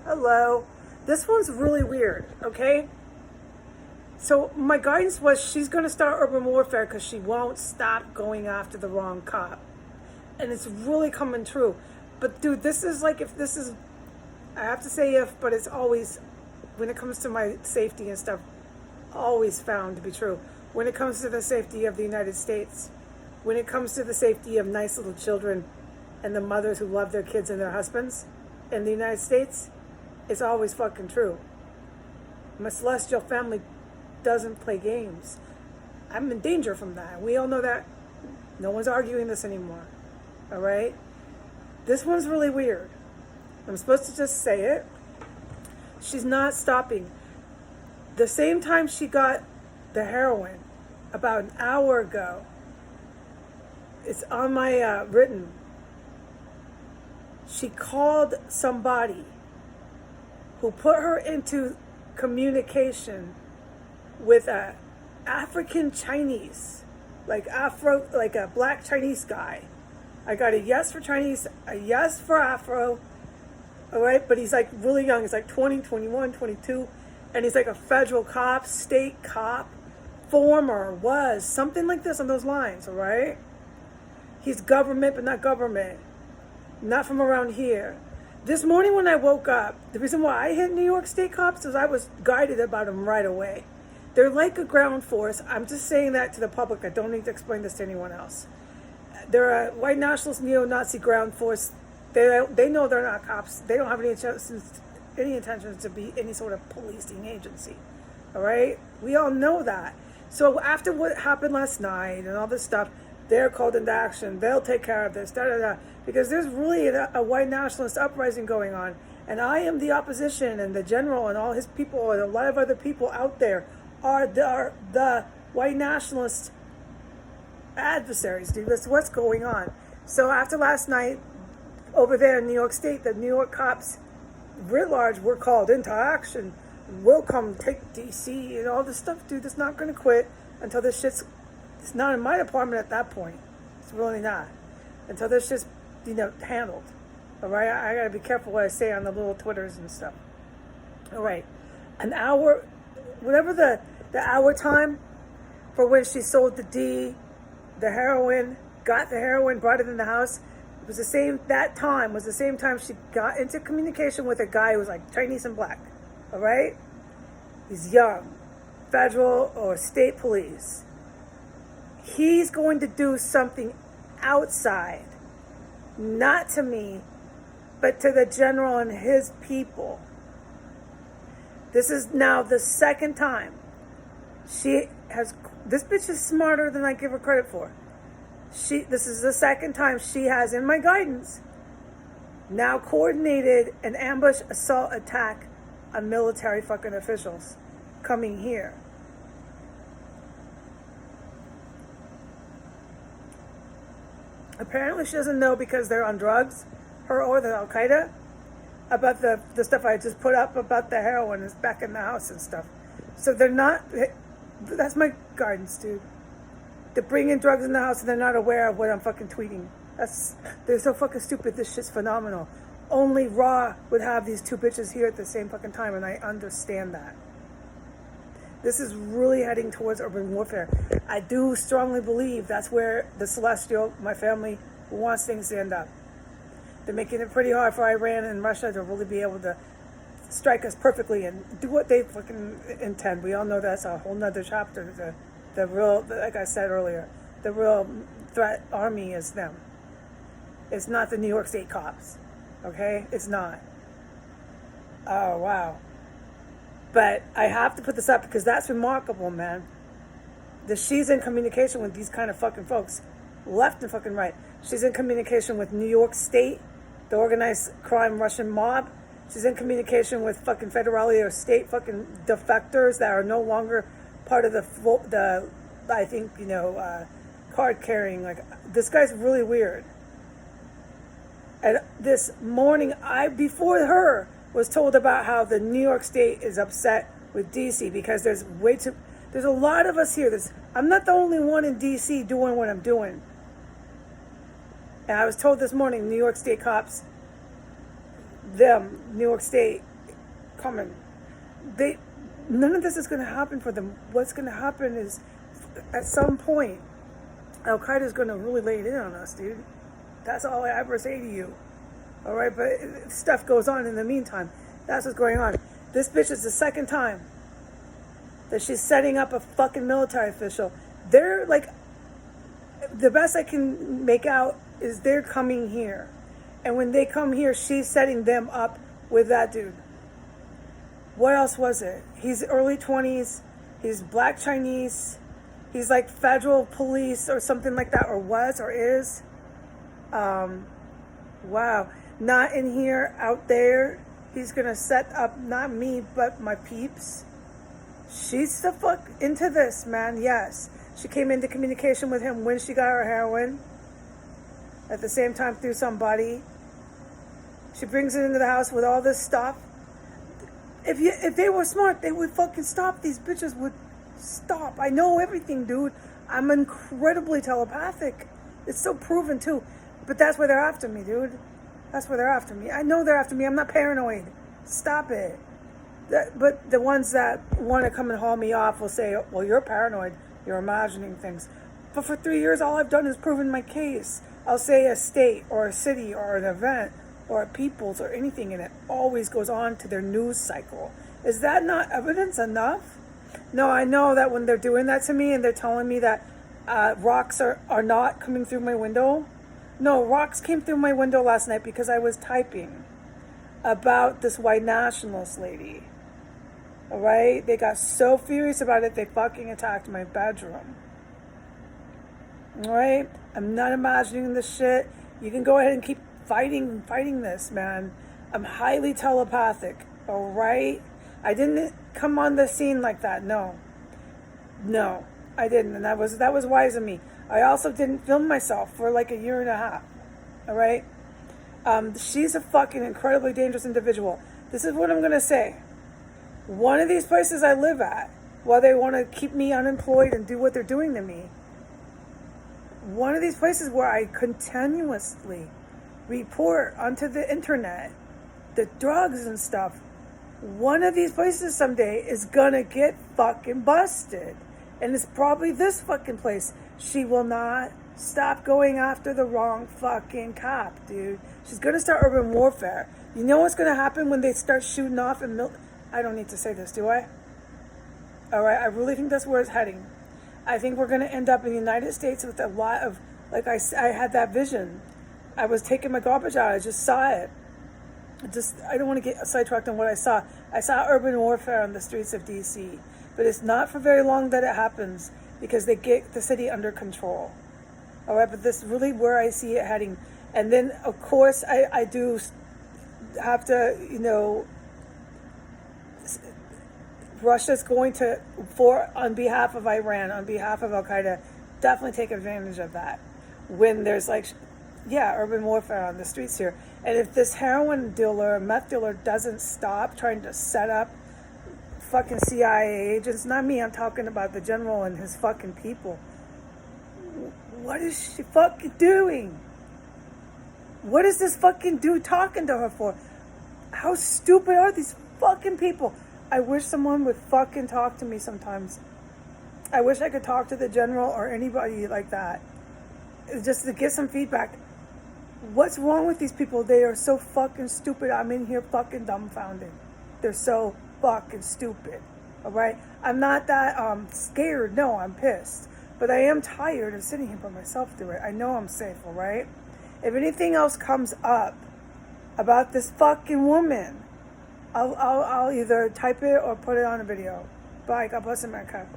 Hello. This one's really weird, okay? So my guidance was she's going to start urban warfare because she won't stop going after the wrong cop. And it's really coming true. But dude, this is like, if this is, I have to say if, but it's always, when it comes to my safety and stuff, always found to be true. When it comes to the safety of the United States, when it comes to the safety of nice little children and the mothers who love their kids and their husbands in the United States, it's always fucking true. My celestial family doesn't play games. I'm in danger from that. We all know that. No one's arguing this anymore. All right? This one's really weird. I'm supposed to just say it. She's not stopping. The same time she got the heroin, about an hour ago, it's on my written. She called somebody who put her into communication with a African Chinese, like a black Chinese guy. I got a yes for Chinese, a yes for Afro, all right? But he's like really young. He's like 20, 21, 22, and he's like a federal cop, state cop, former, was, something like this on those lines, all right? He's government, but not government. Not from around here. This morning when I woke up, the reason why I hit New York State cops is I was guided about them right away. They're like a ground force. I'm just saying that to the public. I don't need to explain this to anyone else. They're a white nationalist neo-Nazi ground force. They know they're not cops. They don't have any intentions to be any sort of policing agency. All right? We all know that. So after what happened last night and all this stuff, they're called into action. They'll take care of this, because there's really a white nationalist uprising going on. And I am the opposition, and the general and all his people and a lot of other people out there are the white nationalist adversaries, dude. That's what's going on. So after last night, over there in New York State, the New York cops, writ large, were called into action. We'll come take D.C. and all this stuff, dude. It's not going to quit until this shit's... It's not in my department at that point. It's really not. Until this shit's, handled. All right? I got to be careful what I say on the little Twitters and stuff. All right. An hour, whatever the hour time for when she sold the heroin, got the heroin, brought it in the house, it was the same, that time was the same time she got into communication with a guy who was like Chinese and black. All right? He's young. Federal or state police. He's going to do something outside, not to me, but to the general and his people. This is now the second time this bitch is smarter than I give her credit for. This is the second time she has, in my guidance, now coordinated an ambush assault attack on military fucking officials coming here. Apparently she doesn't know because they're on drugs, her or the Al-Qaeda, about the stuff I just put up about the heroin is back in the house and stuff. So they're not, that's my guidance, dude. They're bringing drugs in the house and they're not aware of what I'm fucking tweeting. They're so fucking stupid, this shit's phenomenal. Only Raw would have these two bitches here at the same fucking time, and I understand that. This is really heading towards urban warfare. I do strongly believe that's where the Celestial, my family, wants things to end up. They're making it pretty hard for Iran and Russia to really be able to strike us perfectly and do what they fucking intend. We all know that's a whole nother chapter. The real, like I said earlier, the real threat army is them. It's not the New York State cops. Okay? It's not. Oh, wow. But I have to put this up because that's remarkable, man. That she's in communication with these kind of fucking folks, left and fucking right. She's in communication with New York State, the organized crime Russian mob. She's in communication with fucking federally or state fucking defectors that are no longer part of the I think, card carrying. Like, this guy's really weird. And this morning, before her, was told about how the New York State is upset with DC because there's a lot of us here. I'm not the only one in DC doing what I'm doing. And I was told this morning, New York State cops, New York State coming. None of this is going to happen for them. What's going to happen is, at some point, Al Qaeda is going to really lay it in on us, dude. That's all I ever say to you. All right, but stuff goes on in the meantime. That's what's going on. This bitch is the second time that she's setting up a fucking military official. They're like, the best I can make out is they're coming here. And when they come here, she's setting them up with that dude. What else was it? He's early 20s. He's black Chinese. He's like federal police or something like that, or was, or is. Wow. Not in here, out there. He's going to set up, not me, but my peeps. She's the fuck into this, man. Yes. She came into communication with him when she got her heroin. At the same time, through somebody. She brings it into the house with all this stuff. If they were smart, they would fucking stop. These bitches would stop. I know everything, dude. I'm incredibly telepathic. It's so proven, too. But that's why they're after me, dude. That's why they're after me. I know they're after me. I'm not paranoid. Stop it. But the ones that want to come and haul me off will say, well, you're paranoid. You're imagining things. But for 3 years, all I've done is proven my case. I'll say a state or a city or an event or a people's or anything, and it always goes on to their news cycle. Is that not evidence enough? No, I know that when they're doing that to me and they're telling me that rocks are not coming through my window. No, rocks came through my window last night because I was typing about this white nationalist lady. All right? They got so furious about it, they fucking attacked my bedroom. All right? I'm not imagining this shit. You can go ahead and keep fighting this, man. I'm highly telepathic. All right? I didn't come on the scene like that. No, I didn't, and that was wise of me. I also didn't film myself for like a year and a half. All right? She's a fucking incredibly dangerous individual. This is what I'm gonna say. One of these places I live at, while they want to keep me unemployed and do what they're doing to me, one of these places where I continuously report onto the internet the drugs and stuff, one of these places someday is gonna get fucking busted. And it's probably this fucking place. She will not stop going after the wrong fucking cop, dude. She's gonna start urban warfare. You know what's gonna happen when they start shooting off and I don't need to say this, do I? All right, I really think that's where it's heading. I think we're gonna end up in the United States with a lot of, like I had that vision. I was taking my garbage out. I just saw it. I don't want to get sidetracked on what I saw. I saw urban warfare on the streets of D.C., but it's not for very long that it happens because they get the city under control. All right, but this is really where I see it heading. And then, of course, I do have to, Russia's going to, on behalf of Iran, on behalf of Al Qaeda, definitely take advantage of that when there's urban warfare on the streets here. And if this heroin dealer, meth dealer doesn't stop trying to set up fucking CIA agents, not me, I'm talking about the general and his fucking people. What is she fucking doing? What is this fucking dude talking to her for? How stupid are these fucking people? I wish someone would fucking talk to me sometimes. I wish I could talk to the general or anybody like that. Just to get some feedback. What's wrong with these people? They are so fucking stupid. I'm in here fucking dumbfounded. They're so fucking stupid. All right? I'm not that scared. No, I'm pissed. But I am tired of sitting here by myself through it. I know I'm safe, all right? If anything else comes up about this fucking woman, I'll either type it or put it on a video. Bye. God bless America.